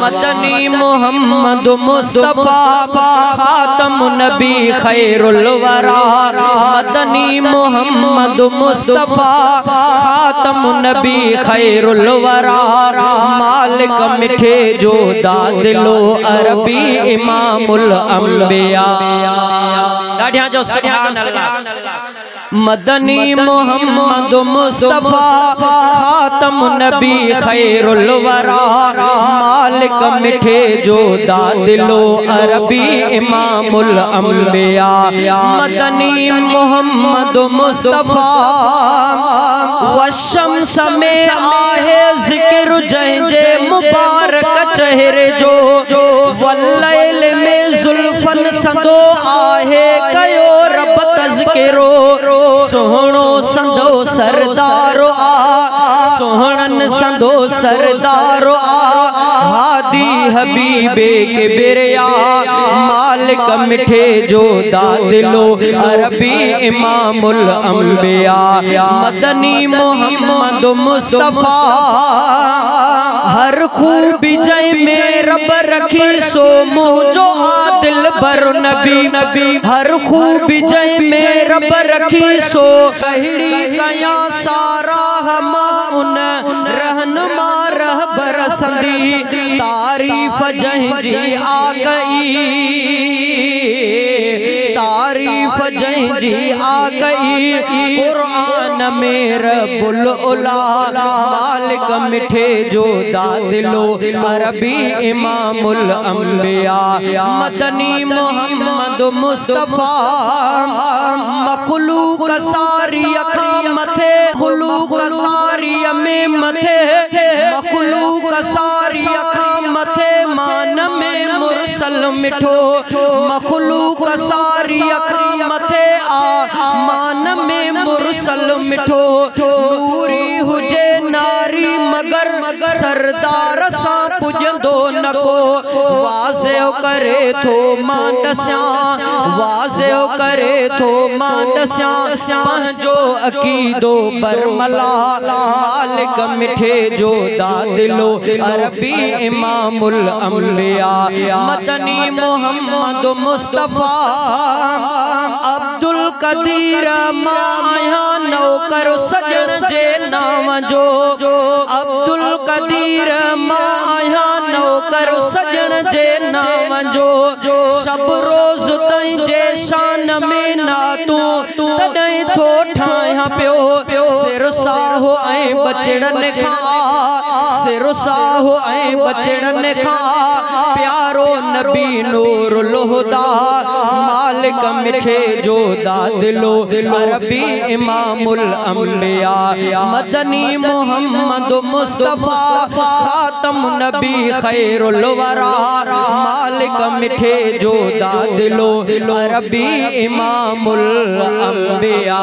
मदनी मोहम्मद मुस्तफा खातम नबी खैरुल वरा। मदनी मोहम्मद मुस्तफा खातम नबी खैरुल वरा। मालिक मिठे जो दादिलो अरबी इमामुल अंबिया। ॾाढियां जो सुभान अल्लाह। मदनी मोहम्मद मुस्तफा खातम नबी खैरुल वरा। मालिक मिठे जो दादिलो अरबी इमामुल अंबिया। मदनी मोहम्मद मुस्तफा वशम्स में आहे जिक्र जंहिंजे मुबारक चेहरे जो। वल्लैल में जुल्फन संदो आहे कयो रब तज़किरो। सोहणो संदो सरदारो आ सोहणन संदो सरदारो आ। हादी हबीबे के बिरिया मालिक मिठे जो दादिलो अरबी इमामुल अंबिया। मदनी मोहम्मद मुस्तफा हर खूबी जय में रब रखी सो मुझो आदिल बर नबी। हर खूबी जय में रब रखी सो कहड़ी कया सारा हमा उन रहनुमा रहबर संदी। तारीफ जंहिंजी आ गई तारीफ जंहिंजी आ गई कुरान में रब्बुल उला। मालिक मिठे जो दादिलो अरबी इमामुल अंबिया। मदनी मोहम्मद मुस्तफा मखलूक सारी अखा मथे मखलूक सारी में मथे मखलूक सारी अखा मथे। मान में मुरसल मिठो मखलूक सारी अखा मथे आ। मान में मुरसल मिठो नूरी हुजे नारी मगर सरदार सा पुजंदो नको। वाज़े करे थो मानस्या वाज़े करे थो मानस्या पंहिंजो अकीदो बरमला। मालिक मिठे जो दादिलो अरबी इमामुल अंबिया। मदनी मोहम्मद मुस्तफा अब्दुल कदीर मां आया नौकर सजन जे नाम जो। अब्दुल कदीर मां आया नौकर सजन जे नाम जो। सब रोज तई जे शान में नातू तॾहिं थो ठाहियां पियो। सिर साहो ऐं बचड़न खां सिर साहो ऐं बचड़न खां प्यारो नबी नूरुल हुदा। मालिक मिठे जो दादिलो अरबी इमामुल अंबिया। मदनी मोहम्मद मुस्तफा खातम नबी खैरुल वरा। मालिक मिठे जो दादिलो अरबी इमामुल अंबिया।